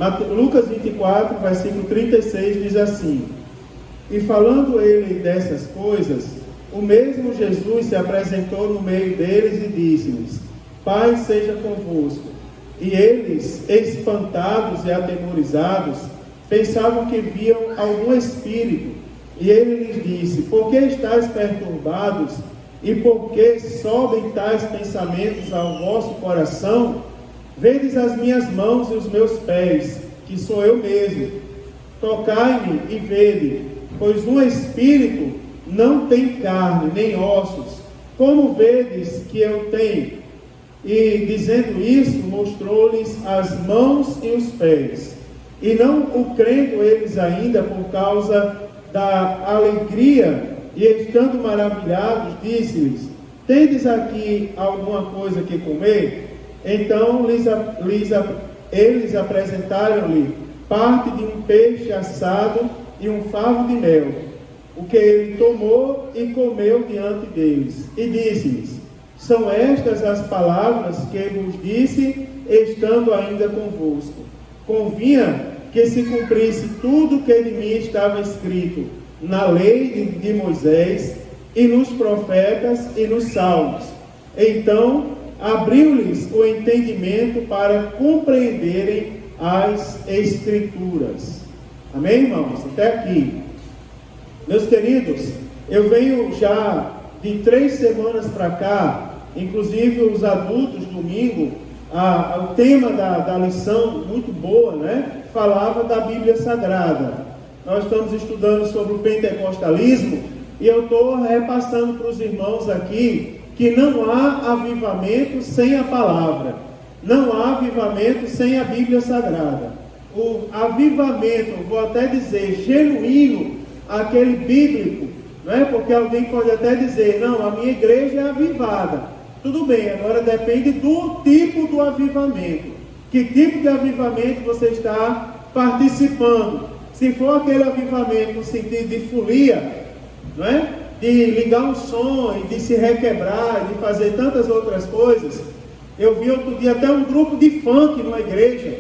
Lucas 24, versículo 36 diz assim: E falando ele dessas coisas, o mesmo Jesus se apresentou no meio deles e disse-lhes: Paz seja convosco. E eles, espantados e atemorizados, pensavam que viam algum espírito. E ele lhes disse: Por que estáis perturbados? E por que sobem tais pensamentos ao vosso coração? Vedes as minhas mãos e os meus pés, que sou eu mesmo. Tocai-me e vede, pois um espírito não tem carne nem ossos, como vedes que eu tenho. E dizendo isso, mostrou-lhes as mãos e os pés. E não o crendo eles ainda por causa da alegria, e estando maravilhados, disse-lhes: Tendes aqui alguma coisa que comer? Então eles apresentaram-lhe parte de um peixe assado e um favo de mel, o que ele tomou e comeu diante deles. E disse-lhes: São estas as palavras que vos disse, estando ainda convosco. Convinha que se cumprisse tudo o que de mim estava escrito na lei de Moisés, e nos profetas e nos salmos. Então abriu-lhes o entendimento para compreenderem as Escrituras. Amém, irmãos? Até aqui. Meus queridos, eu venho já de 3 semanas para cá, inclusive os adultos, domingo, o tema da lição, muito boa, né? Falava da Bíblia Sagrada. Nós estamos estudando sobre o pentecostalismo, e eu estou repassando para os irmãos aqui que não há avivamento sem a palavra, não há avivamento sem a Bíblia Sagrada. O avivamento, vou até dizer, genuíno, aquele bíblico, né? Porque alguém pode até dizer: não, a minha igreja é avivada. Tudo bem, agora depende do tipo do avivamento. Que tipo de avivamento você está participando? Se for aquele avivamento no sentido de folia, não é? De ligar um som e de se requebrar, de fazer tantas outras coisas. Eu vi outro dia até um grupo de funk numa igreja,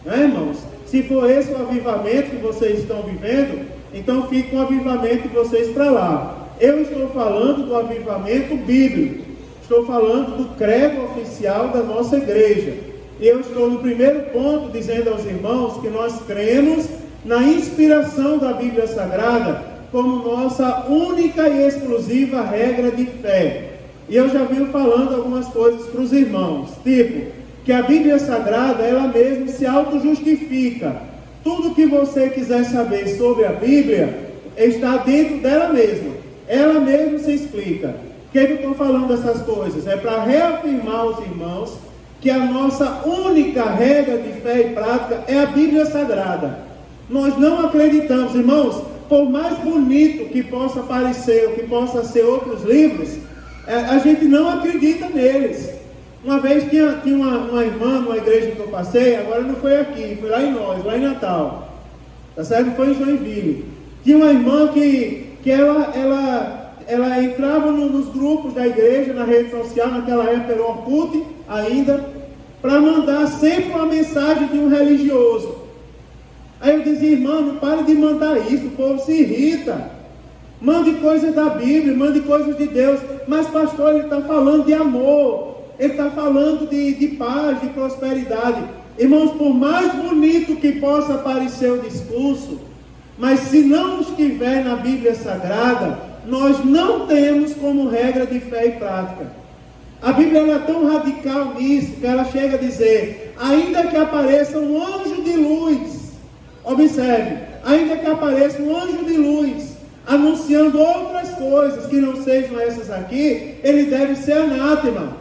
não é, irmãos? Se for esse o avivamento que vocês estão vivendo, então fica um avivamento de vocês para lá. Eu estou falando do avivamento bíblico, estou falando do credo oficial da nossa igreja. E eu estou no primeiro ponto dizendo aos irmãos que nós cremos na inspiração da Bíblia Sagrada como nossa única e exclusiva regra de fé. E eu já venho falando algumas coisas para os irmãos, tipo, que a Bíblia Sagrada, ela mesma se auto-justifica. Tudo que você quiser saber sobre a Bíblia, está dentro dela mesma. Ela mesma se explica. Por que eu estou falando dessas coisas? É para reafirmar aos irmãos que a nossa única regra de fé e prática é a Bíblia Sagrada. Nós não acreditamos, irmãos, por mais bonito que possa parecer, ou que possa ser outros livros, a gente não acredita neles. Uma vez tinha uma irmã numa igreja que eu passei, agora não foi aqui, foi lá em Nós, lá em Natal, tá certo? Foi em Joinville. Tinha uma irmã que ela entrava nos grupos da igreja, na rede social, naquela época era o Orkut ainda, para mandar sempre uma mensagem de um religioso. Aí eu dizia: irmão, não pare de mandar isso, o povo se irrita. Mande coisas da Bíblia, mande coisas de Deus. Mas pastor, ele está falando de amor, ele está falando de paz, de prosperidade. Irmãos, por mais bonito que possa parecer o discurso, mas se não estiver na Bíblia Sagrada, nós não temos como regra de fé e prática. A Bíblia é tão radical nisso, que ela chega a dizer: ainda que apareça um anjo de luz, observe, ainda que apareça um anjo de luz, anunciando outras coisas que não sejam essas aqui, ele deve ser anátema.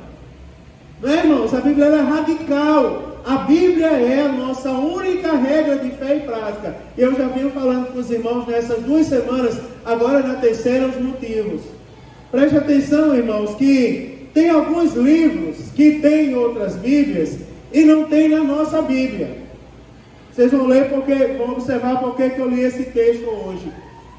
Não é, irmãos? A Bíblia é radical. A Bíblia é a nossa única regra de fé e prática. Eu já venho falando com os irmãos nessas 2 semanas, agora na terceira, os motivos. Preste atenção, irmãos, que tem alguns livros que tem em outras Bíblias e não tem na nossa Bíblia. Vocês vão ler porque vão observar porque que eu li esse texto hoje.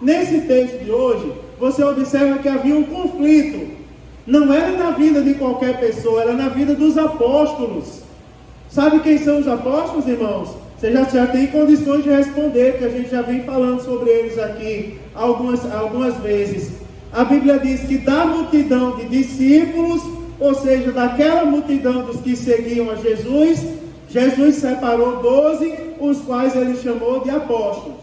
Nesse texto de hoje, você observa que havia um conflito. Não era na vida de qualquer pessoa, era na vida dos apóstolos. Sabe quem são os apóstolos, irmãos? Você já tem condições de responder, que a gente já vem falando sobre eles aqui algumas vezes. A Bíblia diz que da multidão de discípulos, ou seja, daquela multidão dos que seguiam a Jesus, Jesus separou 12, os quais ele chamou de apóstolos.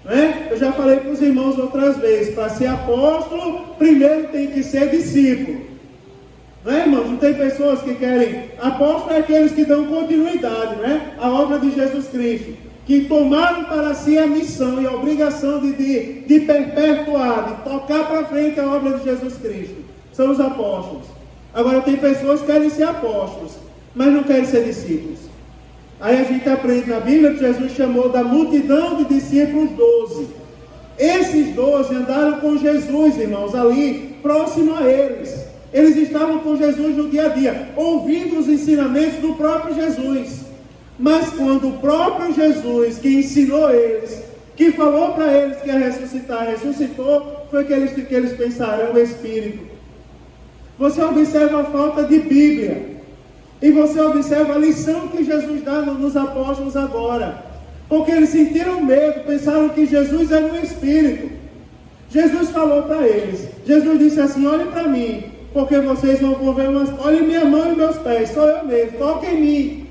Né? Eu já falei para os irmãos outras vezes, para ser apóstolo, primeiro tem que ser discípulo. Não é, irmãos? Não tem pessoas que querem... Apóstolos é aqueles que dão continuidade, né? À obra de Jesus Cristo, que tomaram para si a missão e a obrigação de perpetuar, de tocar para frente a obra de Jesus Cristo. São os apóstolos. Agora tem pessoas que querem ser apóstolos, mas não querem ser discípulos. Aí a gente aprende na Bíblia que Jesus chamou da multidão de discípulos 12. Esses 12 andaram com Jesus, irmãos, ali, próximo a eles. Eles estavam com Jesus no dia a dia, ouvindo os ensinamentos do próprio Jesus. Mas quando o próprio Jesus, que ensinou eles, que falou para eles que ia ressuscitar, ressuscitou, foi que eles pensaram, é o Espírito. Você observa a falta de Bíblia. E você observa a lição que Jesus dá nos apóstolos agora. Porque eles sentiram medo, pensaram que Jesus era um Espírito. Jesus falou para eles. Jesus disse assim, olhem para mim, porque vocês vão ver olhem minha mão e meus pés, sou eu mesmo, toquem em mim.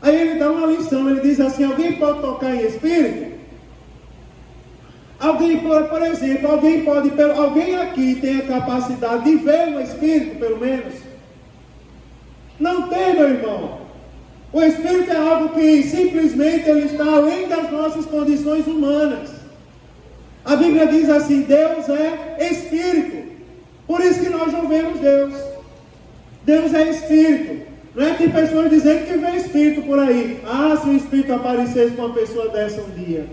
Aí ele dá uma lição, ele diz assim, alguém pode tocar em Espírito? Alguém pode, por exemplo, alguém aqui tem a capacidade de ver o Espírito, pelo menos? Não tem, meu irmão. O Espírito é algo que simplesmente ele está além das nossas condições humanas. A Bíblia diz assim, Deus é Espírito. Por isso que nós não vemos Deus. Deus é Espírito. Não é? Tem pessoas dizendo que vê Espírito por aí. Ah, se o Espírito aparecesse com uma pessoa dessa um dia.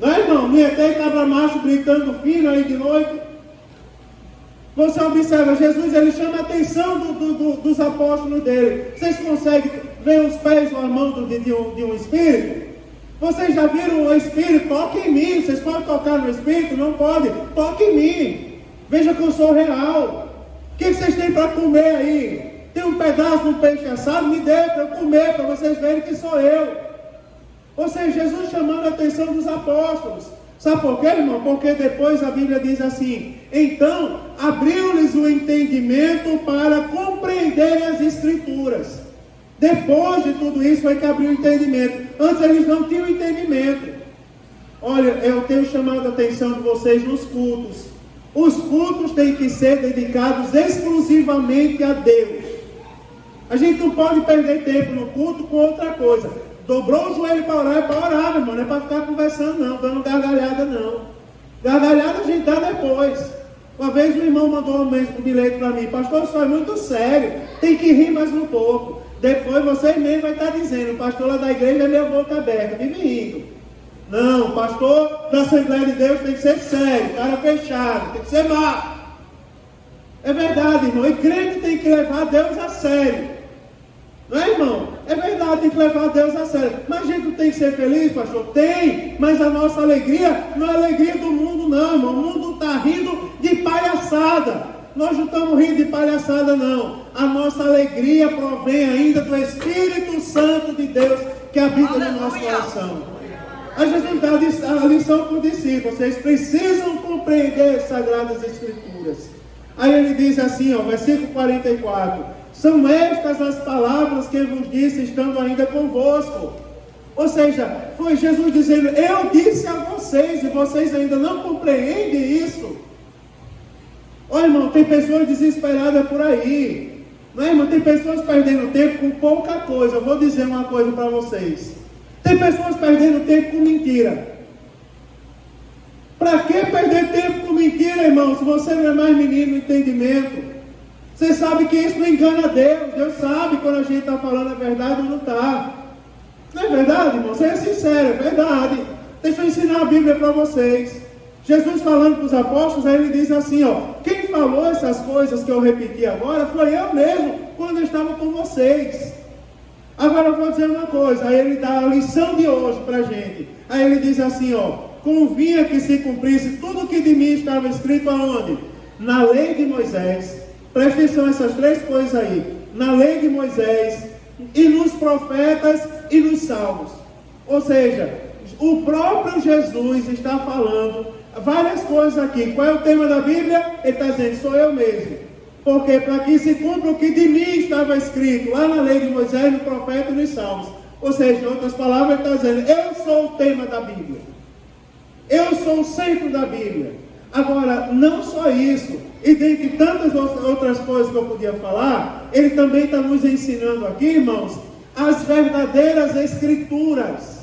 Não é, irmão? Não ia ter cabra macho gritando fino aí de noite. Você observa, Jesus ele chama a atenção dos apóstolos dele. Vocês conseguem ver os pés ou a mão de um Espírito? Vocês já viram o Espírito? Toque em mim. Vocês podem tocar no Espírito? Não podem. Toque em mim. Veja que eu sou real. O que vocês têm para comer aí? Tem um pedaço de um peixe assado? Me dê para eu comer, para vocês verem que sou eu. Ou seja, Jesus chamando a atenção dos apóstolos. Sabe por quê, irmão? Porque depois a Bíblia diz assim, então abriu-lhes o entendimento para compreenderem as Escrituras. Depois de tudo isso foi que abriu o entendimento. Antes eles não tinham entendimento. Olha, eu tenho chamado a atenção de vocês nos cultos. Os cultos têm que ser dedicados exclusivamente a Deus. A gente não pode perder tempo no culto com outra coisa. Dobrou o joelho para orar, é para orar, meu irmão. Não é para ficar conversando não, dando gargalhada não. Gargalhada a gente dá depois. Uma vez um irmão mandou um bilhete para mim, pastor, isso é muito sério, tem que rir mais um pouco. Depois você mesmo vai estar dizendo, o pastor lá da igreja é minha boca aberta, vive rindo. Não, pastor da Assembleia de Deus tem que ser sério, cara fechado, tem que ser má. É verdade, irmão, e crente tem que levar Deus a sério. Não é, irmão? É verdade, tem que levar Deus a sério. Mas a gente não tem que ser feliz, pastor? Tem, mas a nossa alegria não é a alegria do mundo não, irmão. O mundo está rindo de palhaçada. Nós não estamos rindo de palhaçada não. A nossa alegria provém ainda do Espírito Santo de Deus que habita no nosso coração. A Jesus dá a lição para os discípulos. Vocês precisam compreender as Sagradas Escrituras. Aí ele diz assim, ó, versículo 44. São estas as palavras que eu vos disse estando ainda convosco. Ou seja, foi Jesus dizendo, eu disse a vocês e vocês ainda não compreendem isso. Olha, irmão, tem pessoas desesperadas por aí. Não é, irmão? Tem pessoas perdendo tempo com pouca coisa. Eu vou dizer uma coisa para vocês. Tem pessoas perdendo tempo com mentira. Para que perder tempo com mentira, irmão, se você não é mais menino no entendimento? Você sabe que isso não engana Deus. Deus sabe quando a gente está falando a verdade ou não está. Não é verdade, irmão? Você é sincero, é verdade. Deixa eu ensinar a Bíblia para vocês. Jesus falando para os apóstolos, aí ele diz assim, ó, quem falou essas coisas que eu repeti agora, foi eu mesmo, quando eu estava com vocês. Agora eu vou dizer uma coisa, aí ele dá a lição de hoje para a gente. Aí ele diz assim, ó, convinha que se cumprisse tudo o que de mim estava escrito aonde? Na lei de Moisés. Presta atenção nessas três coisas aí. Na lei de Moisés, e nos profetas e nos salmos. Ou seja, o próprio Jesus está falando várias coisas aqui. Qual é o tema da Bíblia? Ele está dizendo, sou eu mesmo. Porque para que se cumpra o que de mim estava escrito lá na lei de Moisés, no profeta e nos salmos. Ou seja, em outras palavras, ele está dizendo, eu sou o tema da Bíblia. Eu sou o centro da Bíblia. Agora, não só isso, e dentre tantas outras coisas que eu podia falar, ele também está nos ensinando aqui, irmãos, as verdadeiras Escrituras.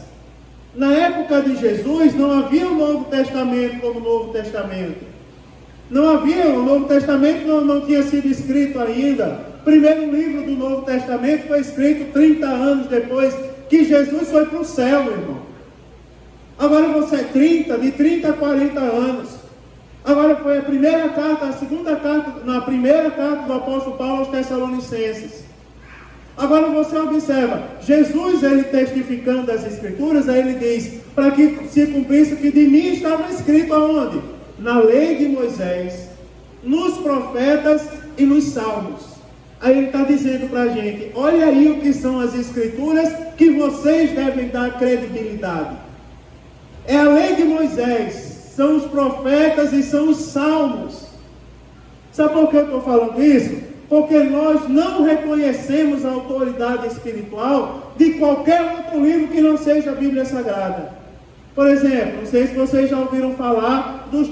Na época de Jesus, não havia o Novo Testamento como o Novo Testamento. Não havia, o Novo Testamento não tinha sido escrito ainda. O primeiro livro do Novo Testamento foi escrito 30 anos depois que Jesus foi para o céu, meu irmão. Agora você é de 30 a 40 anos. Agora foi a primeira carta, a segunda carta, na primeira carta do apóstolo Paulo aos Tessalonicenses. Agora você observa, Jesus, ele testificando das Escrituras, aí ele diz, para que se cumprisse o que de mim estava escrito aonde? Na lei de Moisés, nos profetas e nos salmos. Aí ele está dizendo para a gente, olha aí o que são as Escrituras que vocês devem dar credibilidade. É a lei de Moisés, são os profetas e são os salmos. Sabe por que eu estou falando isso? Porque nós não reconhecemos a autoridade espiritual de qualquer outro livro que não seja a Bíblia Sagrada. Por exemplo, não sei se vocês já ouviram falar dos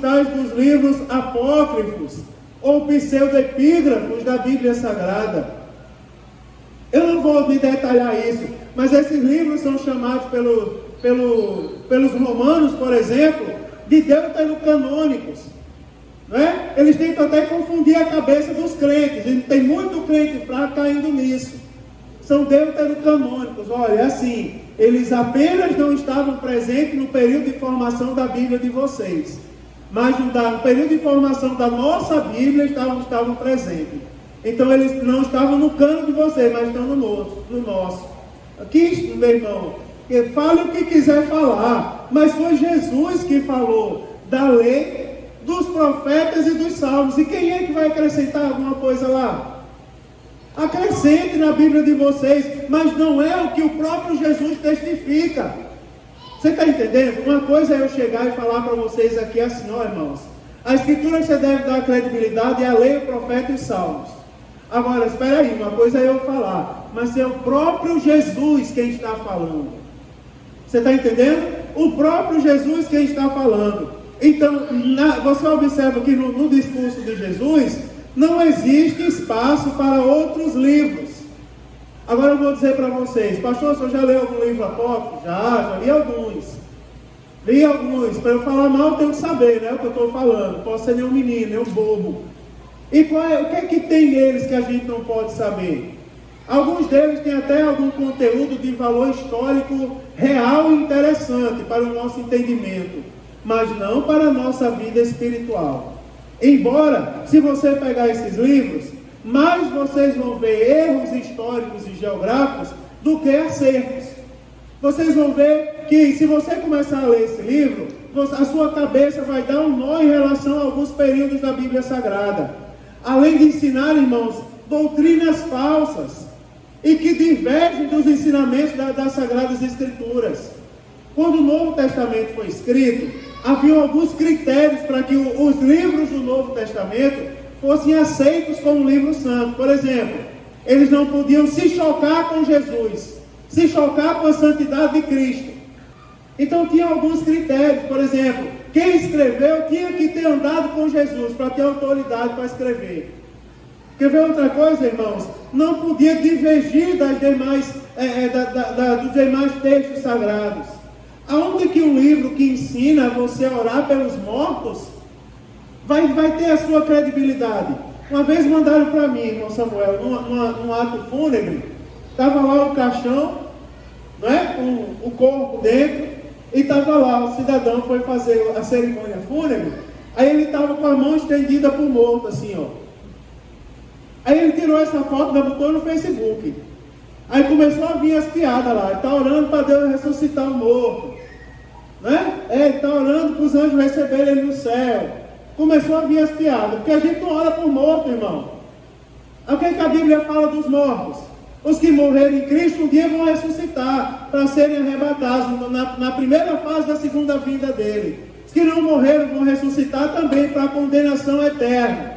livros apócrifos ou pseudoepígrafos da Bíblia Sagrada. Eu não vou me detalhar isso, mas esses livros são chamados pelos romanos, por exemplo, de deuterocanônicos. Né? Eles tentam até confundir a cabeça dos crentes, e tem muito crente fraco caindo nisso. São deuterocanônicos, olha, é assim, eles apenas não estavam presentes no período de formação da Bíblia de vocês, mas no período de formação da nossa Bíblia estavam presentes. Então eles não estavam no cano de vocês, mas estão no nosso. Aqui, meu irmão, fale o que quiser falar, mas foi Jesus que falou da lei, dos profetas e dos salmos. E quem é que vai acrescentar alguma coisa lá? Acrescente na Bíblia de vocês, mas não é o que o próprio Jesus testifica. Você está entendendo? Uma coisa é eu chegar e falar para vocês aqui assim, ó irmãos, a Escritura que você deve dar credibilidade é a lei, o profeta e os salmos. Agora, espera aí, uma coisa é eu falar, mas é o próprio Jesus quem está falando. Você está entendendo? O próprio Jesus quem está falando. Então, você observa que no discurso de Jesus, não existe espaço para outros livros. Agora eu vou dizer para vocês, pastor, você já leu algum livro apócrifo? Já li alguns. Li alguns. Para eu falar mal, eu tenho que saber, né, o que eu estou falando. Não posso ser nem um menino, nem um bobo. E o que é que tem neles que a gente não pode saber? Alguns deles têm até algum conteúdo de valor histórico real e interessante para o nosso entendimento, mas não para a nossa vida espiritual. Embora, se você pegar esses livros, mais vocês vão ver erros históricos e geográficos do que acertos. Vocês vão ver que, se você começar a ler esse livro, a sua cabeça vai dar um nó em relação a alguns períodos da Bíblia Sagrada. Além de ensinar, irmãos, doutrinas falsas e que divergem dos ensinamentos das Sagradas Escrituras. Quando o Novo Testamento foi escrito, havia alguns critérios para que os livros do Novo Testamento fossem aceitos como livro santo. Por exemplo, eles não podiam se chocar com Jesus, se chocar com a santidade de Cristo. Então tinha alguns critérios. Por exemplo, quem escreveu tinha que ter andado com Jesus para ter autoridade para escrever. Quer ver outra coisa, irmãos? Não podia divergir dos demais textos sagrados. Aonde que um livro que ensina você a orar pelos mortos vai ter a sua credibilidade? Uma vez mandaram para mim, irmão Samuel, num ato fúnebre, estava lá o caixão, né, com o corpo dentro, e estava lá, o cidadão foi fazer a cerimônia fúnebre, aí ele estava com a mão estendida para o morto, assim, ó. Aí ele tirou essa foto e botou no Facebook. Aí começou a vir as piadas lá, ele está orando para Deus ressuscitar o morto, né? Ele está orando para os anjos receberem ele no céu. Começou a vir as piadas, porque a gente não ora por morto, irmão. O que a Bíblia fala dos mortos? Os que morreram em Cristo um dia vão ressuscitar para serem arrebatados na primeira fase da segunda vinda dele. Os que não morreram vão ressuscitar também para a condenação eterna.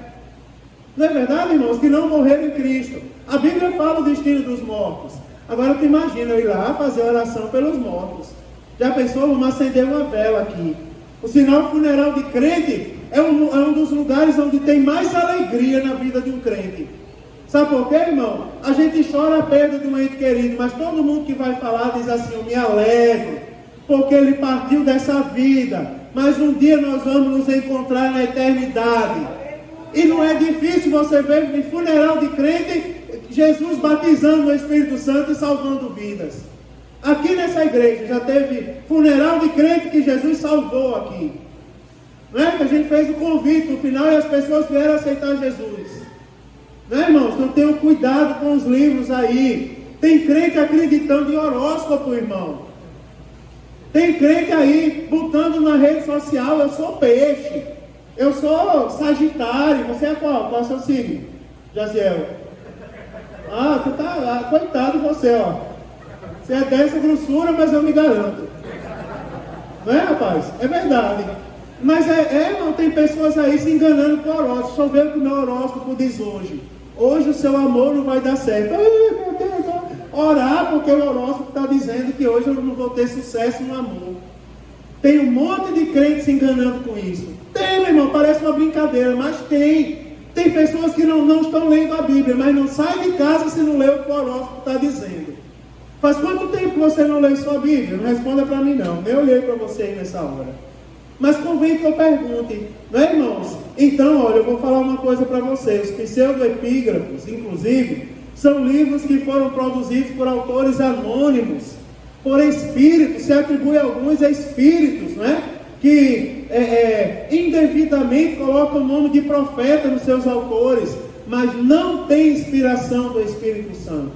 Não é verdade, irmãos? Os que não morreram em Cristo. A Bíblia fala o destino dos mortos. Agora tu imagina eu ir lá fazer oração pelos mortos. Já pensou? Vamos acender uma vela aqui. O sinal funeral de crente é um dos lugares onde tem mais alegria na vida de um crente. Sabe por quê, irmão? A gente chora a perda de um ente querido, mas todo mundo que vai falar diz assim: eu me alegro, porque ele partiu dessa vida, mas um dia nós vamos nos encontrar na eternidade. E não é difícil você ver em funeral de crente, Jesus batizando no Espírito Santo e salvando vidas. Aqui nessa igreja já teve funeral de crente que Jesus salvou aqui. Não é? Que a gente fez o convite no final e as pessoas vieram aceitar Jesus. Não é, irmãos? Então tenham cuidado com os livros aí. Tem crente acreditando em horóscopo, irmão. Tem crente aí botando na rede social: eu sou peixe, eu sou sagitário. Você é qual? Qual é o seu signo? Jaziel. Você tá... coitado de você, ó. Você é dessa grossura, mas eu me garanto. Não é, rapaz? É verdade. Mas não, tem pessoas aí se enganando com o horóscopo. Deixa eu ver o que o meu horóscopo diz hoje. Hoje o seu amor não vai dar certo. Ai, meu Deus, orar porque o horóscopo está dizendo que hoje eu não vou ter sucesso no amor. Tem um monte de crentes se enganando com isso. Tem, meu irmão, parece uma brincadeira, mas tem. Tem pessoas que não estão lendo a Bíblia, mas não saem de casa se não lê o que o horóscopo está dizendo. Faz quanto tempo que você não lê sua Bíblia? Não responda para mim não. Eu olhei para você aí nessa hora. Mas convém que eu pergunte, não é, irmãos? Então, olha, eu vou falar uma coisa para vocês. Pseudoepígrafos, inclusive, são livros que foram produzidos por autores anônimos, por espíritos, se atribui a alguns a espíritos, não é? Que indevidamente colocam o nome de profeta nos seus autores, mas não tem inspiração do Espírito Santo.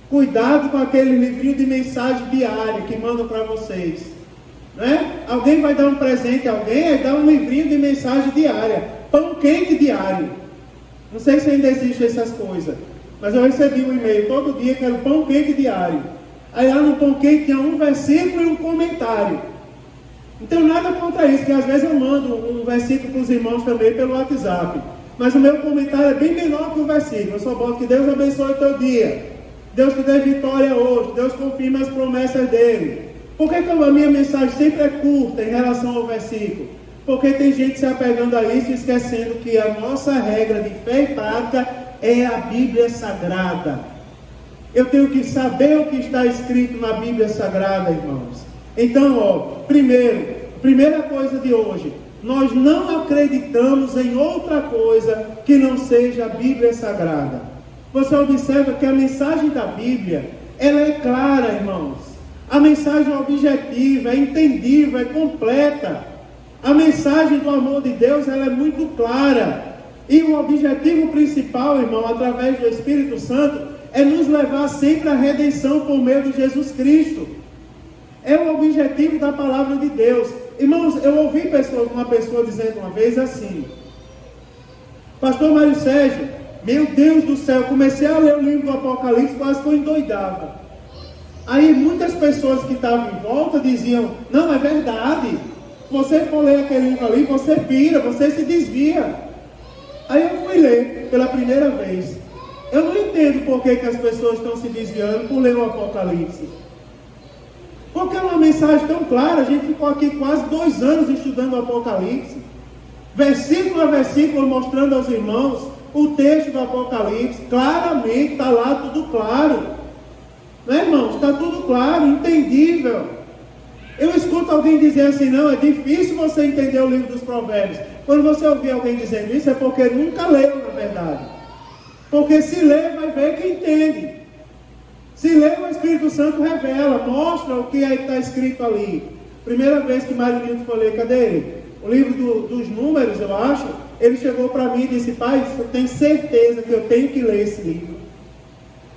Cuidado com aquele livrinho de mensagem diária que mandam para vocês. Né? Alguém vai dar um presente a alguém, dá um livrinho de mensagem diária, pão quente diário. Não sei se ainda existem essas coisas, mas eu recebi um e-mail todo dia que era pão quente diário. Aí lá no pão quente tinha um versículo e um comentário. Não tenho nada contra isso, que às vezes eu mando um versículo para os irmãos também pelo WhatsApp, mas o meu comentário é bem menor que o versículo. Eu só boto que Deus abençoe o teu dia, Deus te dê vitória hoje, Deus confirme as promessas dele. Por que a minha mensagem sempre é curta em relação ao versículo? Porque tem gente se apegando a isso, esquecendo que a nossa regra de fé e prática é a Bíblia Sagrada. Eu tenho que saber o que está escrito na Bíblia Sagrada, irmãos. Então, primeira coisa de hoje, nós não acreditamos em outra coisa que não seja a Bíblia Sagrada. Você observa que a mensagem da Bíblia, ela é clara, irmãos. A mensagem é objetiva, é entendível, é completa. A mensagem do amor de Deus, ela é muito clara. E o objetivo principal, irmão, através do Espírito Santo, é nos levar sempre à redenção por meio de Jesus Cristo. É o objetivo da palavra de Deus. Irmãos, eu ouvi uma pessoa dizendo uma vez assim: Pastor Mário Sérgio, meu Deus do céu, comecei a ler o livro do Apocalipse, quase que eu endoidava. Aí muitas pessoas que estavam em volta diziam: não, é verdade, se você for ler aquele livro ali, você pira, você se desvia. Aí eu fui ler pela primeira vez. Eu não entendo por que as pessoas estão se desviando por ler o Apocalipse. Porque é uma mensagem tão clara. A gente ficou aqui quase 2 anos estudando o Apocalipse, versículo a versículo, mostrando aos irmãos o texto do Apocalipse. Claramente está lá tudo claro. Não é, irmãos? Está tudo claro, entendível. Eu escuto alguém dizer assim: não, é difícil você entender o livro dos Provérbios. Quando você ouvir alguém dizendo isso, é porque nunca leu, na verdade. Porque se lê, vai ver que entende. Se lê, o Espírito Santo revela, mostra o que está escrito ali. Primeira vez que Mário Nilton foi ler, cadê ele? O livro dos números, eu acho. Ele chegou para mim e disse: pai, eu tenho certeza que eu tenho que ler esse livro.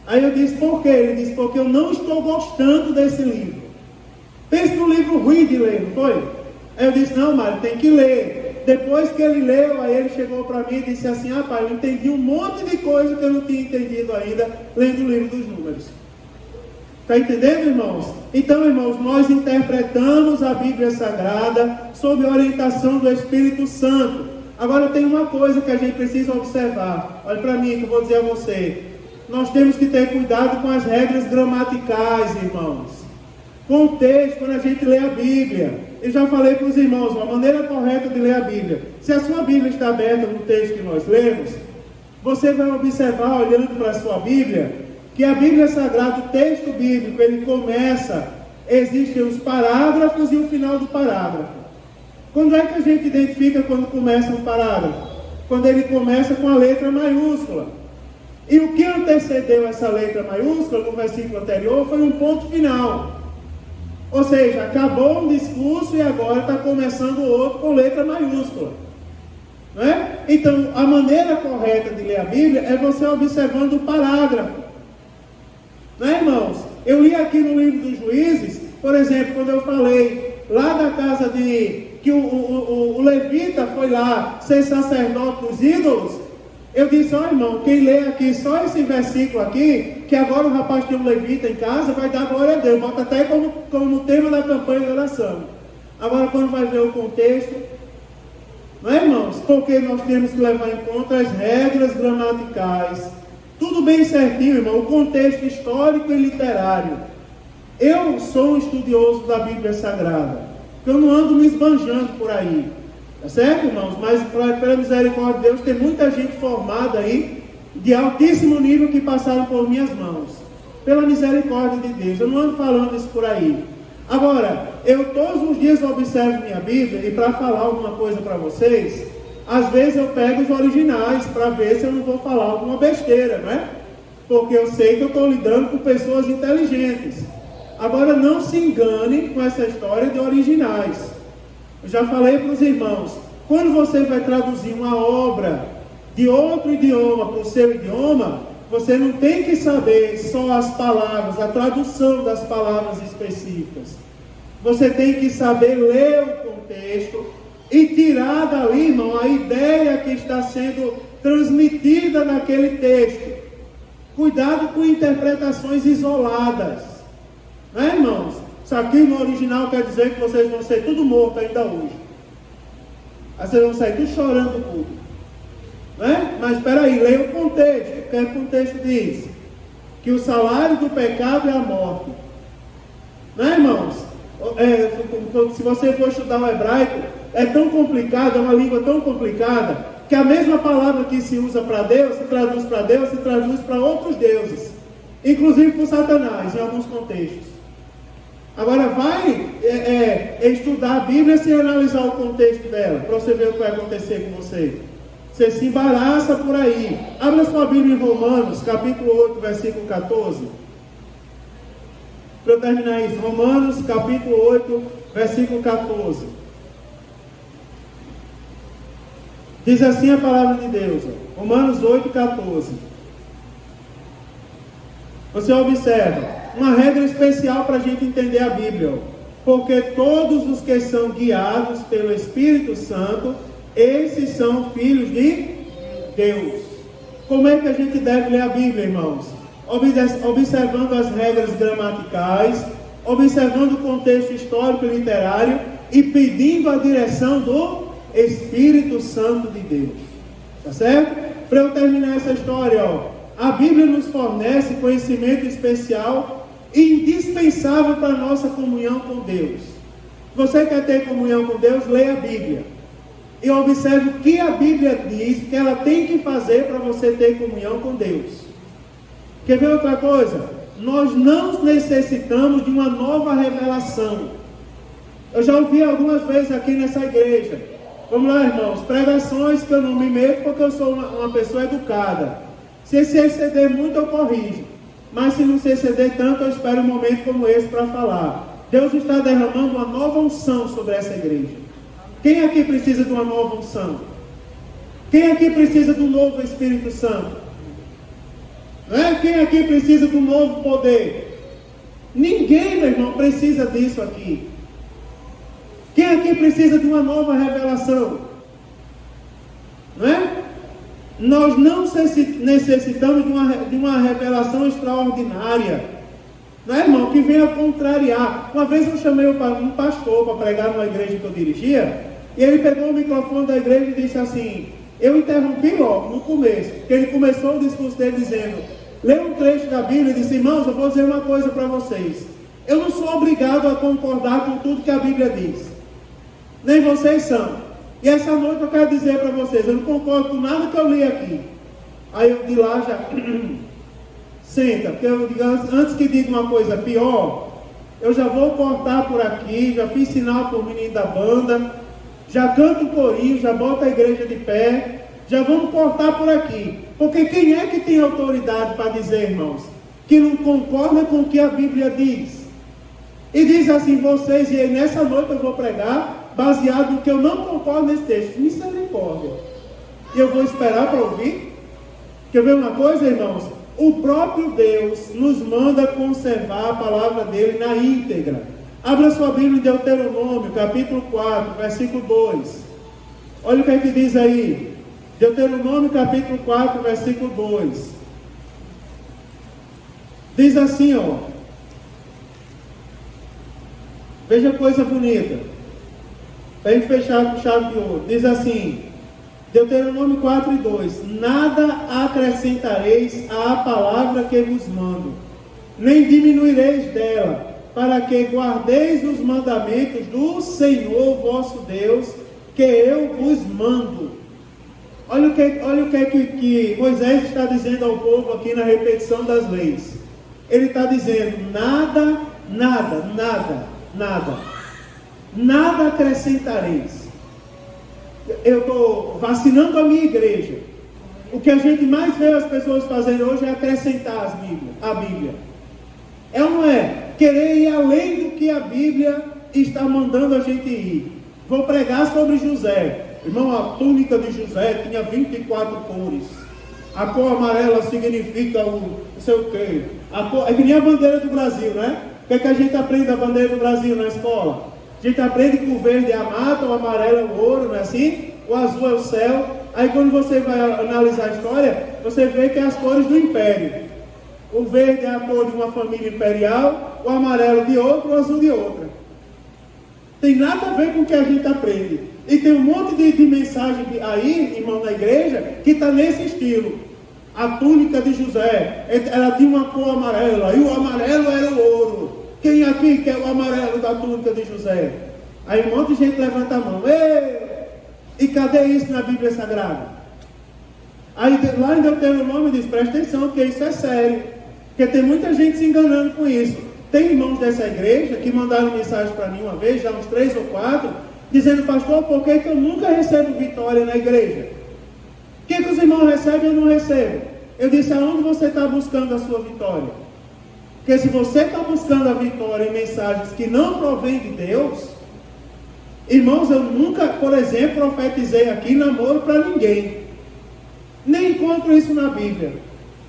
Aí eu disse: por quê? Ele disse: porque eu não estou gostando desse livro. Pense num livro ruim de ler, não foi? Aí eu disse: não, Mário, tem que ler. depois que ele leu, aí ele chegou para mim e disse assim: ah, pai, eu entendi um monte de coisa que eu não tinha entendido ainda lendo o livro dos Números. Está entendendo, irmãos? Então, irmãos, nós interpretamos a Bíblia Sagrada sob a orientação do Espírito Santo. Agora tem uma coisa que a gente precisa observar. Olha para mim que eu vou dizer a você. Nós temos que ter cuidado com as regras gramaticais, irmãos. Com o texto, quando a gente lê a Bíblia. Eu já falei para os irmãos, a maneira correta de ler a Bíblia. Se a sua Bíblia está aberta no texto que nós lemos, você vai observar, olhando para a sua Bíblia, que a Bíblia Sagrada, o texto bíblico, ele começa, existem os parágrafos e o final do parágrafo. Quando é que a gente identifica quando começa um parágrafo? Quando ele começa com a letra maiúscula. E o que antecedeu essa letra maiúscula no versículo anterior foi um ponto final. Ou seja, acabou um discurso e agora está começando o outro com letra maiúscula. Não é? Então, a maneira correta de ler a Bíblia é você observando o parágrafo. Não é, irmãos? Eu li aqui no livro dos Juízes, por exemplo, quando eu falei lá da casa de... que o levita foi lá ser sacerdote dos ídolos, eu disse: ó, irmão, quem lê aqui só esse versículo aqui, que agora o rapaz tem um levita em casa, vai dar glória a Deus, bota até como tema da campanha de oração. Agora, quando vai ver o contexto, não é, irmãos? Porque nós temos que levar em conta as regras gramaticais, tudo bem certinho, irmão, o contexto histórico e literário. Eu sou um estudioso da Bíblia Sagrada, eu não ando me esbanjando por aí, tá certo, irmãos? Mas pela misericórdia de Deus, tem muita gente formada aí, de altíssimo nível, que passaram por minhas mãos, pela misericórdia de Deus. Eu não ando falando isso por aí. Agora, eu todos os dias observo minha Bíblia, e para falar alguma coisa para vocês, às vezes eu pego os originais, para ver se eu não vou falar alguma besteira, não é? Porque eu sei que eu estou lidando com pessoas inteligentes. Agora, não se engane com essa história de originais. Eu já falei para os irmãos, quando você vai traduzir uma obra de outro idioma para o seu idioma, você não tem que saber só as palavras, a tradução das palavras específicas. Você tem que saber ler o contexto e tirar dali, irmão, a ideia que está sendo transmitida naquele texto. Cuidado com interpretações isoladas. Não é, irmãos? Isso aqui no original quer dizer que vocês vão ser tudo morto ainda hoje. Aí vocês vão sair tudo chorando tudo. Não é? Mas espera aí, leia o contexto. O que o contexto diz? Que o salário do pecado é a morte. Não é, irmãos? Se você for estudar o hebraico, é tão complicado, é uma língua tão complicada, que a mesma palavra que se usa para Deus, se traduz para Deus, se traduz para outros deuses. Inclusive para Satanás, em alguns contextos. Agora vai estudar a Bíblia sem analisar o contexto dela, para você ver o que vai acontecer com você. Você se embaraça por aí. Abra sua Bíblia em Romanos, capítulo 8, versículo 14. Para eu terminar isso, Romanos, capítulo 8, versículo 14. Diz assim a palavra de Deus, Romanos 8, 14. Você observa, uma regra especial para a gente entender a Bíblia. Porque todos os que são guiados pelo Espírito Santo, esses são filhos de Deus. Como é que a gente deve ler a Bíblia, irmãos? Observando as regras gramaticais, observando o contexto histórico e literário e pedindo a direção do Espírito Santo de Deus. Tá certo? Para eu terminar essa história, a Bíblia nos fornece conhecimento especial e indispensável para a nossa comunhão com Deus. Você quer ter comunhão com Deus? Leia a Bíblia. E observe o que a Bíblia diz que ela tem que fazer para você ter comunhão com Deus. Quer ver outra coisa? Nós não necessitamos de uma nova revelação. Eu já ouvi algumas vezes aqui nessa igreja. Vamos lá, irmãos. Pregações que eu não me meto porque eu sou uma pessoa educada. Se se exceder muito, eu corrijo. Mas se não se exceder tanto, eu espero um momento como esse para falar. Deus está derramando uma nova unção sobre essa igreja. Quem aqui precisa de uma nova unção? Quem aqui precisa do novo Espírito Santo? Não é? Quem aqui precisa de um novo poder? Ninguém, meu irmão, precisa disso aqui. Quem aqui precisa de uma nova revelação? Não é? Nós não necessitamos de uma revelação extraordinária, não é, irmão? Que venha contrariar. Uma vez eu chamei um pastor para pregar numa igreja que eu dirigia, e ele pegou o microfone da igreja e disse assim, eu interrompi logo no começo, porque ele começou o discurso dele dizendo, lê um trecho da Bíblia e disse, irmãos, eu vou dizer uma coisa para vocês, eu não sou obrigado a concordar com tudo que a Bíblia diz, nem vocês são. E essa noite eu quero dizer para vocês, eu não concordo com nada que eu li aqui. Aí eu de lá já senta, porque eu digo, antes que diga uma coisa pior, eu já vou cortar por aqui, já fiz sinal para o menino da banda, já canto o corinho, já boto a igreja de pé, já vamos cortar por aqui. Porque quem é que tem autoridade para dizer, irmãos, que não concorda com o que a Bíblia diz? E diz assim, vocês, e aí nessa noite eu vou pregar, baseado no que eu não concordo nesse texto. Misericórdia. E eu vou esperar para ouvir. Quer ver uma coisa, irmãos? O próprio Deus nos manda conservar a palavra dele na íntegra. Abra sua Bíblia em Deuteronômio, capítulo 4, versículo 2. Olha o que é que diz aí. Deuteronômio, capítulo 4, versículo 2. Diz assim, ó. Veja a coisa bonita. Para a gente fechar com chave de ouro. Diz assim, Deuteronômio 4 e 2. Nada acrescentareis à palavra que vos mando, nem diminuireis dela, para que guardeis os mandamentos do Senhor vosso Deus, que eu vos mando. Olha o que Moisés está dizendo ao povo aqui na repetição das leis. Ele está dizendo, nada acrescentareis. Eu estou vacinando a minha igreja. O que a gente mais vê as pessoas fazendo hoje é acrescentar a Bíblia. É ou não é? Querer ir além do que a Bíblia está mandando a gente ir. Vou pregar sobre José. Irmão, a túnica de José tinha 24 cores. A cor amarela significa o não sei o quê. É que nem a bandeira do Brasil, né? O que é que a gente aprende da bandeira do Brasil na escola? A gente aprende que o verde é a mata, o amarelo é o ouro, não é assim? O azul é o céu. Aí quando você vai analisar a história, você vê que é as cores do império. O verde é a cor de uma família imperial, o amarelo de outra, o azul de outra. Tem nada a ver com o que a gente aprende. E tem um monte de mensagem aí, irmão, na igreja, que está nesse estilo. A túnica de José, ela tinha uma cor amarela, e o amarelo era o ouro. Quem aqui quer o amarelo da túnica de José? Aí um monte de gente levanta a mão. Ei! E cadê isso na Bíblia Sagrada? Aí lá em Deuteronômio diz, presta atenção, porque isso é sério. Porque tem muita gente se enganando com isso. Tem irmãos dessa igreja que mandaram mensagem para mim uma vez, já uns 3 ou 4, dizendo, pastor, por que eu nunca recebo vitória na igreja? O que os irmãos recebem e eu não recebo? Eu disse, aonde você está buscando a sua vitória? Porque se você está buscando a vitória em mensagens que não provêm de Deus, irmãos, eu nunca, por exemplo, profetizei aqui namoro para ninguém. Nem encontro isso na Bíblia.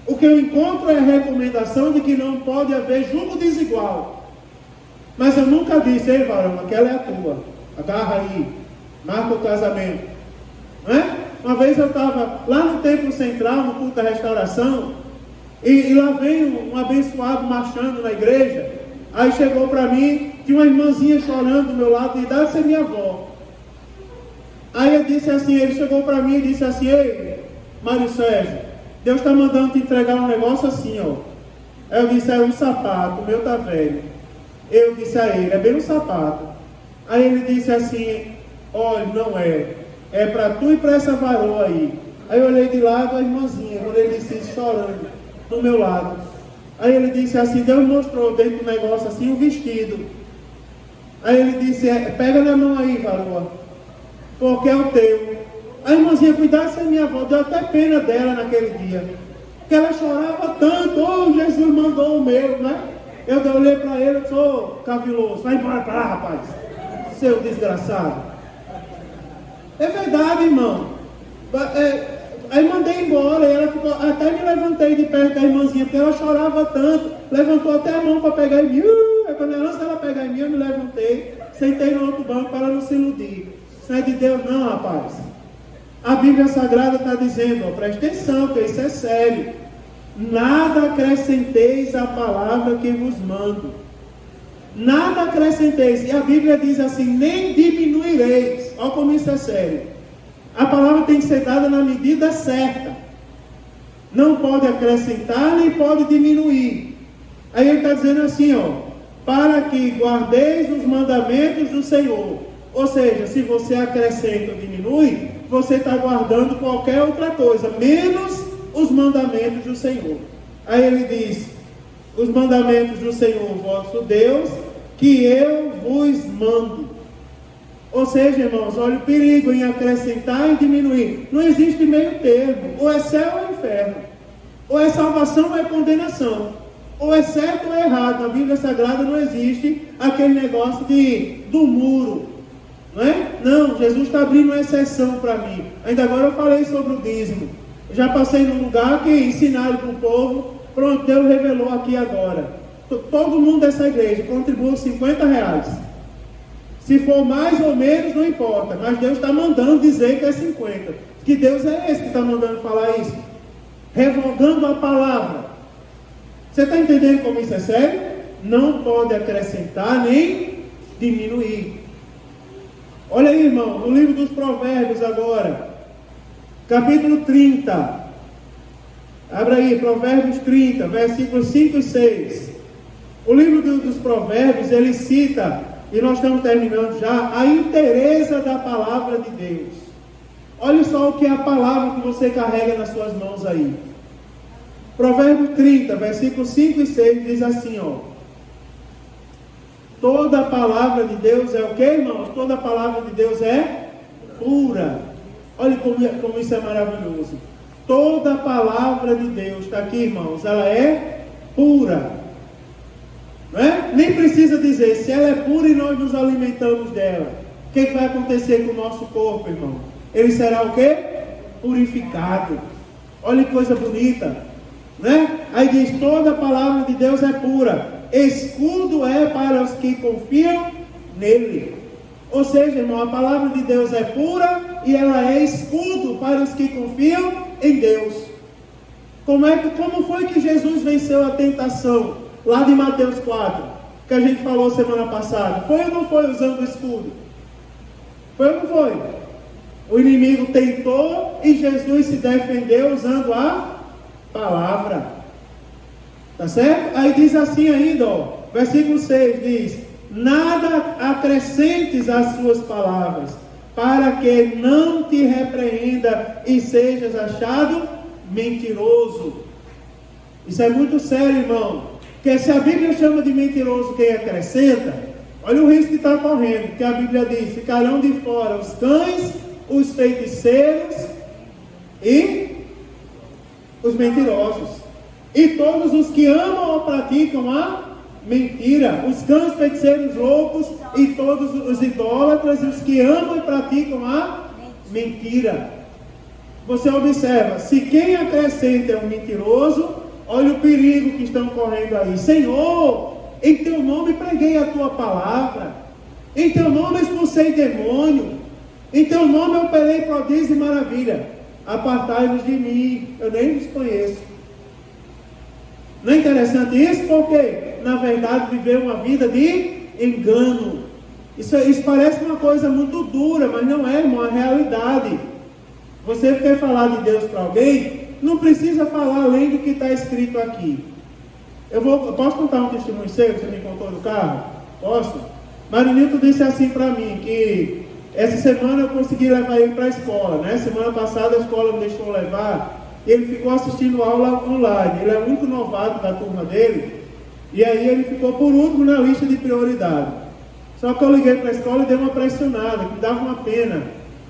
O que eu encontro é a recomendação de que não pode haver julgo desigual. Mas eu nunca disse, ei varão, aquela é a tua. Agarra aí, marca o casamento. Não é? Uma vez eu estava lá no Templo Central, no culto da restauração, e lá veio um abençoado marchando na igreja. Aí chegou para mim, tinha uma irmãzinha chorando do meu lado, de idade de ser minha avó. Aí eu disse assim, ele chegou para mim e disse assim, ei, Mário Sérgio, Deus está mandando te entregar um negócio assim, ó. Aí eu disse, é um sapato, o meu tá velho. Eu disse a ele, é bem um sapato. Aí ele disse assim, olha, não é. É para tu e para essa varoa aí. Aí eu olhei de lado a irmãzinha, quando ele disse isso, chorando, do meu lado. Aí ele disse assim, Deus mostrou dentro do negócio assim, um vestido. Aí ele disse, pega na mão aí, varoa, porque é o teu. A irmãzinha, cuidado sem minha avó, deu até pena dela naquele dia. Porque ela chorava tanto, oh, Jesus mandou o meu, né? Eu olhei para ele, eu sou caviloso, vai embora para lá, rapaz, seu desgraçado. É verdade, irmão. Aí mandei embora, e ela ficou, até me levantei de perto da irmãzinha, porque ela chorava tanto, levantou até a mão para pegar em mim. Aí quando antes dela pegar em mim, eu me levantei, sentei no outro banco para ela não se iludir. Isso não é de Deus não, rapaz. A Bíblia Sagrada está dizendo, ó, presta atenção, que isso é sério. Nada acrescenteis à palavra que vos mando. Nada acrescenteis. E a Bíblia diz assim, nem diminuireis. Olha como isso é sério. A palavra tem que ser dada na medida certa. Não pode acrescentar, nem pode diminuir. Aí ele está dizendo assim, ó, para que guardeis os mandamentos do Senhor. Ou seja, se você acrescenta ou diminui, você está guardando qualquer outra coisa, menos os mandamentos do Senhor. Aí ele diz, os mandamentos do Senhor vosso Deus, que eu vos mando. Ou seja, irmãos, olha o perigo em acrescentar e diminuir. Não existe meio termo. Ou é céu ou é inferno. Ou é salvação ou é condenação. Ou é certo ou é errado. Na Bíblia Sagrada não existe aquele negócio do muro. Não é? Não, Jesus está abrindo uma exceção para mim. Ainda agora eu falei sobre o dízimo. Eu já passei num lugar que ensinaram para o povo. Pronto, Deus revelou aqui agora. Todo mundo dessa igreja contribui 50 reais. Se for mais ou menos, não importa. Mas Deus está mandando dizer que é 50. Que Deus é esse que está mandando falar isso? Revogando a palavra. Você está entendendo como isso é sério? Não pode acrescentar nem diminuir. Olha aí, irmão, no livro dos Provérbios agora. Capítulo 30. Abra aí, Provérbios 30, versículos 5 e 6. O livro dos Provérbios, ele cita, e nós estamos terminando já, a inteireza da palavra de Deus. Olha só o que é a palavra que você carrega nas suas mãos aí. Provérbios 30, versículos 5 e 6 diz assim, ó. Toda a palavra de Deus é o que, irmãos? Toda a palavra de Deus é pura. Olha como isso é maravilhoso. Toda a palavra de Deus, está aqui, irmãos, ela é pura. Não é? Nem precisa dizer, se ela é pura e nós nos alimentamos dela, o que vai acontecer com o nosso corpo, irmão? Ele será o quê? Purificado. Olha que coisa bonita. Né? Aí diz, toda a palavra de Deus é pura. Escudo é para os que confiam nele. Ou seja, irmão, a palavra de Deus é pura e ela é escudo para os que confiam em Deus. Como foi que Jesus venceu a tentação lá de Mateus 4, que a gente falou semana passada? Foi ou não foi usando o escudo? Foi ou não foi? O inimigo tentou e Jesus se defendeu usando a palavra. Tá certo? Aí diz assim ainda, ó, versículo 6 diz: nada acrescentes às suas palavras, para que não te repreenda e sejas achado mentiroso. Isso é muito sério, irmão. Porque se a Bíblia chama de mentiroso quem acrescenta, olha o risco que está correndo. Porque a Bíblia diz: ficarão de fora os cães, os feiticeiros e os mentirosos. E todos os que amam ou praticam a mentira. Os cães, feiticeiros, loucos e todos os idólatras e os que amam e praticam a mentira. Você observa, se quem acrescenta é um mentiroso, olha o perigo que estão correndo aí. Senhor, em teu nome preguei a tua palavra, em teu nome expulsei demônio, em teu nome eu operei prodígio e maravilha. Apartai-vos de mim, eu nem vos conheço. Não é interessante isso? Porque, na verdade, viver uma vida de engano. Isso parece uma coisa muito dura, mas não é, irmão, é realidade. Você quer falar de Deus para alguém, não precisa falar além do que está escrito aqui. Eu posso contar um testemunho seu que você me contou do carro? Posso? Marinilton disse assim para mim, que essa semana eu consegui levar ele para a escola, né? Semana passada a escola me deixou levar. Ele ficou assistindo aula online. Ele é o único novato da turma dele. E aí ele ficou por último na lista de prioridade. Só que eu liguei para a escola e dei uma pressionada, que me dava uma pena.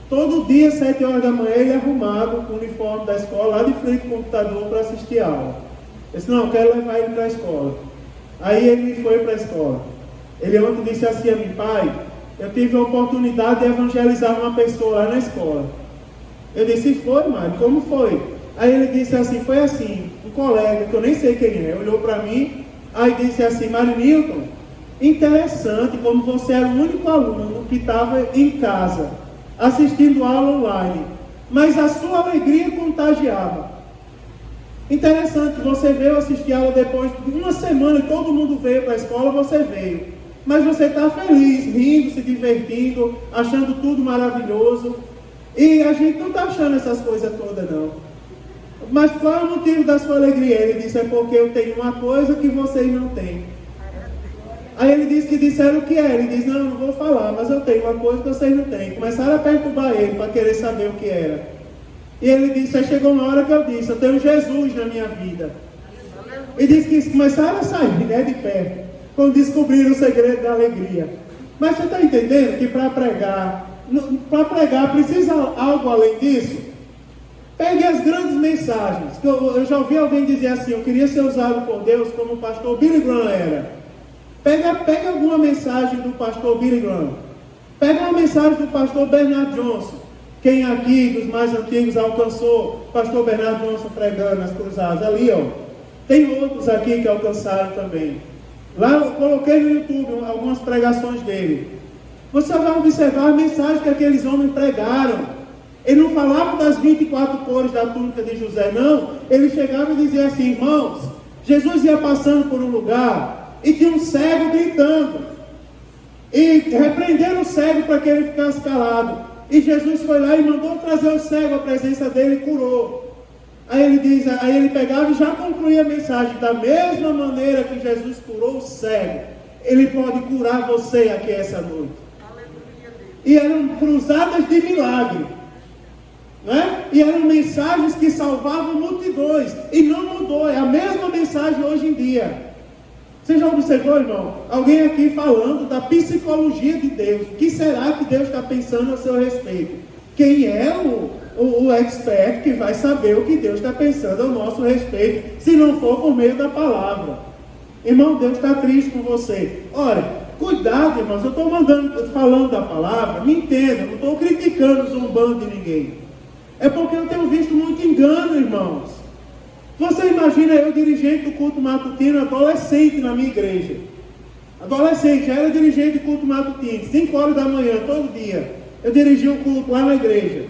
Todo dia, 7 horas da manhã, ele arrumado com o uniforme da escola, lá de frente ao computador para assistir a aula. Eu disse, não, eu quero levar ele para a escola. Aí ele foi para a escola. Ele ontem disse assim a mim: pai, eu tive a oportunidade de evangelizar uma pessoa lá na escola. Eu disse, foi, Mário, como foi? Aí ele disse assim, foi assim, um colega, que eu nem sei quem é, olhou para mim, aí disse assim: Marinilton, interessante como você era o único aluno que estava em casa, assistindo aula online. mas a sua alegria contagiava. Interessante, você veio assistir aula depois de uma semana e todo mundo veio para a escola, você veio. Mas você está feliz, rindo, se divertindo, achando tudo maravilhoso. E a gente não está achando essas coisas todas, não. Mas qual é o motivo da sua alegria? Ele disse, é porque eu tenho uma coisa que vocês não têm. Aí ele disse que disseram o que é. Ele disse, não vou falar, mas eu tenho uma coisa que vocês não têm. Começaram a perturbar ele para querer saber o que era. E ele disse, aí chegou uma hora que eu disse, eu tenho Jesus na minha vida. E disse que começaram a sair, de perto, quando descobriram o segredo da alegria. Mas você está entendendo que para pregar precisa algo além disso? Pegue as grandes mensagens. Que eu já ouvi alguém dizer assim, eu queria ser usado por Deus como o pastor Billy Graham era. Pega alguma mensagem do pastor Billy Graham. Pega uma mensagem do pastor Bernard Johnson. Quem aqui dos mais antigos alcançou pastor Bernard Johnson pregando nas cruzadas? Ali, ó. Tem outros aqui que alcançaram também. Lá eu coloquei no YouTube algumas pregações dele. Você vai observar a mensagem que aqueles homens pregaram. Ele não falava das 24 cores da túnica de José, não. Ele chegava e dizia assim, irmãos, Jesus ia passando por um lugar e tinha um cego gritando. E repreendendo o cego para que ele ficasse calado. E Jesus foi lá e mandou trazer o cego à presença dele e curou. Aí ele pegava e já concluía a mensagem. Da mesma maneira que Jesus curou o cego, ele pode curar você aqui essa noite. E eram cruzadas de milagre, né? E eram mensagens que salvavam multidões. E não mudou, é a mesma mensagem hoje em dia. Você já observou, irmão? Alguém aqui falando da psicologia de Deus. O que será que Deus está pensando a seu respeito? Quem é o expert que vai saber o que Deus está pensando ao nosso respeito, se não for por meio da palavra? Irmão, Deus está triste com você. Olha, cuidado, irmãos, eu estou falando da palavra, me entenda, não estou criticando, zombando de ninguém. É porque eu tenho visto muito engano, irmãos. Você imagina eu, dirigente do culto matutino, adolescente na minha igreja. Adolescente, já era dirigente do culto matutino, 5 horas da manhã, todo dia. Eu dirigi o culto lá na igreja.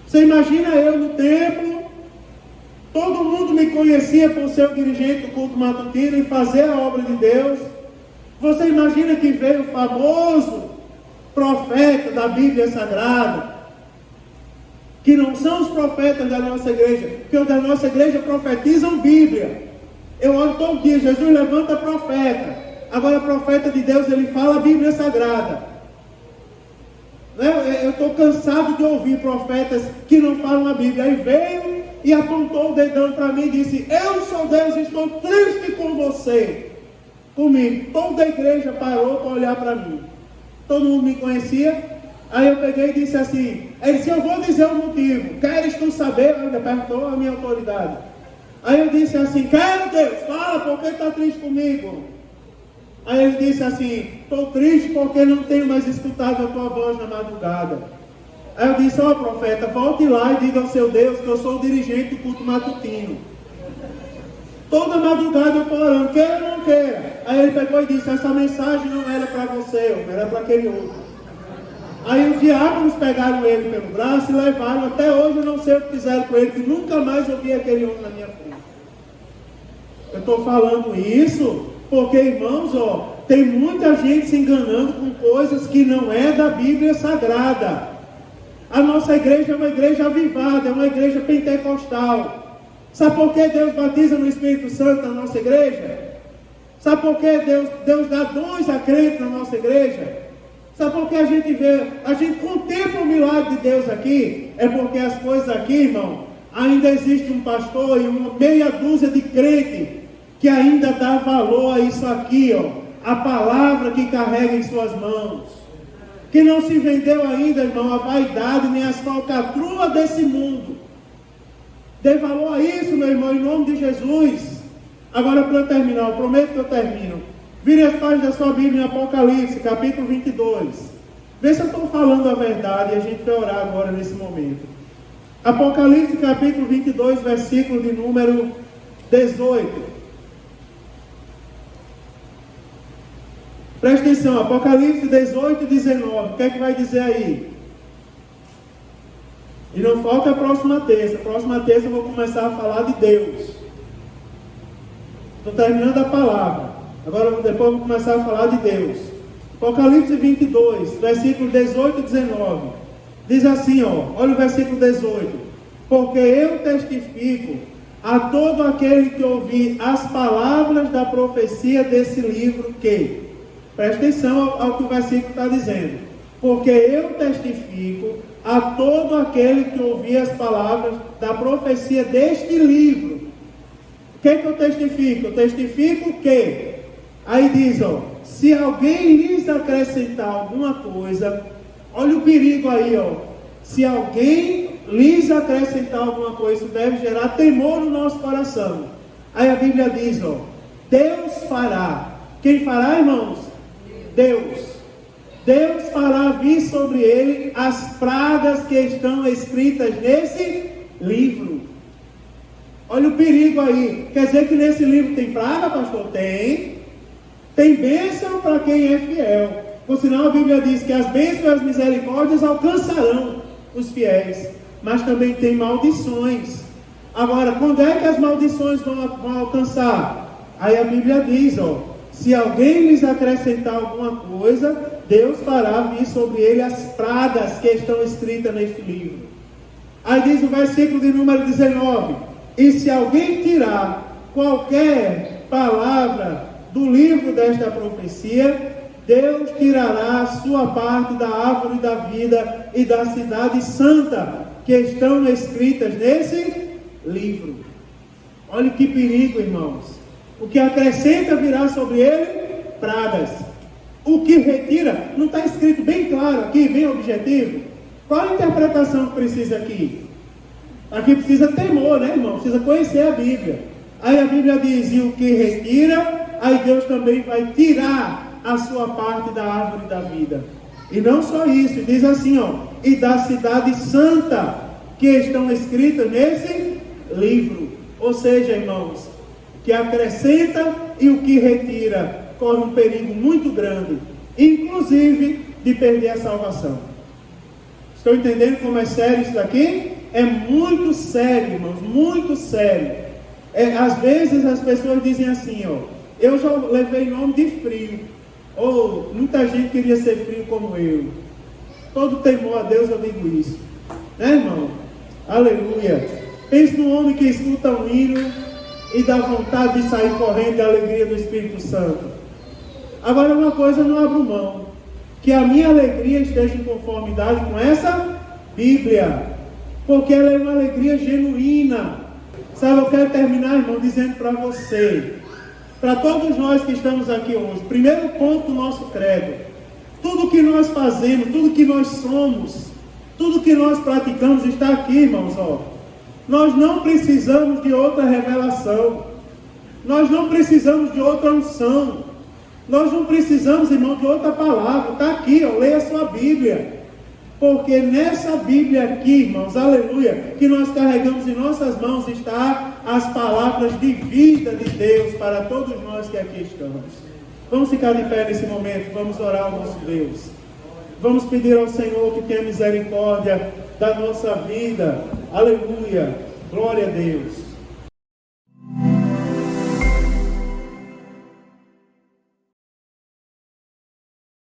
Você imagina eu no templo, todo mundo me conhecia por ser o dirigente do culto matutino e fazer a obra de Deus. Você imagina que veio o famoso profeta da Bíblia Sagrada, que não são os profetas da nossa igreja, porque os da nossa igreja profetizam Bíblia. Eu oro todo dia, Jesus levanta profeta. Agora profeta de Deus, ele fala a Bíblia Sagrada. Eu estou cansado de ouvir profetas que não falam a Bíblia. Aí veio e apontou o dedão para mim e disse, eu sou Deus, estou triste com você. Comigo. Toda a igreja parou para olhar para mim. Todo mundo me conhecia. Aí eu peguei e disse assim, ele disse, eu vou dizer o motivo. Queres tu saber? Ele perguntou a minha autoridade. Aí eu disse assim, quero, Deus, fala, por que está triste comigo? Aí ele disse assim, estou triste porque não tenho mais escutado a tua voz na madrugada. Aí eu disse, ó profeta, volte lá e diga ao seu Deus que eu sou o dirigente do culto matutino. Toda madrugada eu estou orando, queira ou não queira. Aí ele pegou e disse, essa mensagem não era para você, era para aquele outro. Aí os diáconos pegaram ele pelo braço e levaram. Até hoje eu não sei o que fizeram com ele, que nunca mais eu vi aquele homem na minha frente. Eu estou falando isso porque, irmãos, tem muita gente se enganando com coisas que não é da Bíblia Sagrada. A nossa igreja é uma igreja avivada, é uma igreja pentecostal. Sabe por que Deus batiza no Espírito Santo na nossa igreja? Sabe por que Deus dá dons a crente na nossa igreja? Sabe por que a gente contempla o milagre de Deus aqui? É porque as coisas aqui, irmão, ainda existe um pastor e uma meia dúzia de crente que ainda dá valor a isso aqui, a palavra que carrega em suas mãos. Que não se vendeu ainda, irmão, a vaidade nem as falcatruas desse mundo. Dê valor a isso, meu irmão, em nome de Jesus. Agora, para eu terminar, eu prometo que eu termino. Vire as páginas da sua Bíblia em Apocalipse, capítulo 22. Vê se eu estou falando a verdade e a gente vai orar agora nesse momento. Apocalipse, capítulo 22, versículo de número 18. Presta atenção, Apocalipse 18 e 19. O que é que vai dizer aí? E não falta a próxima terça. Próxima terça eu vou começar a falar de Deus. Estou terminando a palavra. Agora depois eu vou começar a falar de Deus. Apocalipse 22, versículos 18 e 19. Diz assim, olha o versículo 18. Porque eu testifico a todo aquele que ouvir as palavras da profecia desse livro que... Presta atenção ao que o versículo está dizendo. Porque eu testifico a todo aquele que ouvir as palavras da profecia deste livro. O que eu testifico? Eu testifico que... Aí diz, se alguém lhes acrescentar alguma coisa... Olha o perigo aí, Se alguém lhes acrescentar alguma coisa, isso deve gerar temor no nosso coração. Aí a Bíblia diz, Deus fará. Quem fará, irmãos? Deus. Deus fará vir sobre ele as pragas que estão escritas nesse livro. Olha o perigo aí. Quer dizer que nesse livro tem praga, pastor? Tem. Tem bênção para quem é fiel. Por sinal, a Bíblia diz que as bênçãos e as misericórdias alcançarão os fiéis. Mas também tem maldições. Agora, quando é que as maldições vão alcançar? Aí a Bíblia diz, se alguém lhes acrescentar alguma coisa, Deus fará vir sobre ele as pragas que estão escritas neste livro. Aí diz o versículo de número 19, e se alguém tirar qualquer palavra do livro desta profecia, Deus tirará a sua parte da árvore da vida e da cidade santa que estão escritas nesse livro. Olha que perigo, irmãos. O que acrescenta virá sobre ele pragas. O que retira, não está escrito bem claro aqui, bem objetivo? Qual a interpretação que precisa aqui? Aqui precisa temor, né, irmão? Precisa conhecer a Bíblia. Aí a Bíblia diz, e o que retira, aí Deus também vai tirar a sua parte da árvore da vida. E não só isso, diz assim, e da cidade santa que estão escritas nesse livro. Ou seja, irmãos, que acrescenta e o que retira corre um perigo muito grande, inclusive de perder a salvação. Estão entendendo como é sério isso daqui? É muito sério, irmãos, muito sério. Às vezes as pessoas dizem assim, eu já levei nome de frio, ou muita gente queria ser frio como eu. Todo temor a Deus eu digo isso, né, irmão? Aleluia. Pense no homem que escuta um hino e dá vontade de sair correndo da alegria do Espírito Santo. Agora uma coisa eu não abro mão, que a minha alegria esteja em conformidade com essa Bíblia, porque ela é uma alegria genuína. Sabe, eu quero terminar, irmão, dizendo para você, para todos nós que estamos aqui hoje, primeiro ponto do nosso credo: tudo que nós fazemos, tudo que nós somos, tudo que nós praticamos está aqui, irmãos, Nós não precisamos de outra revelação, nós não precisamos de outra unção, nós não precisamos, irmão, de outra palavra. Está aqui, leia a sua Bíblia, porque nessa Bíblia aqui, irmãos, aleluia, que nós carregamos em nossas mãos, está as palavras de vida de Deus para todos nós que aqui estamos. Vamos ficar de pé nesse momento, vamos orar ao nosso Deus, vamos pedir ao Senhor que tenha misericórdia da nossa vida, aleluia, glória a Deus.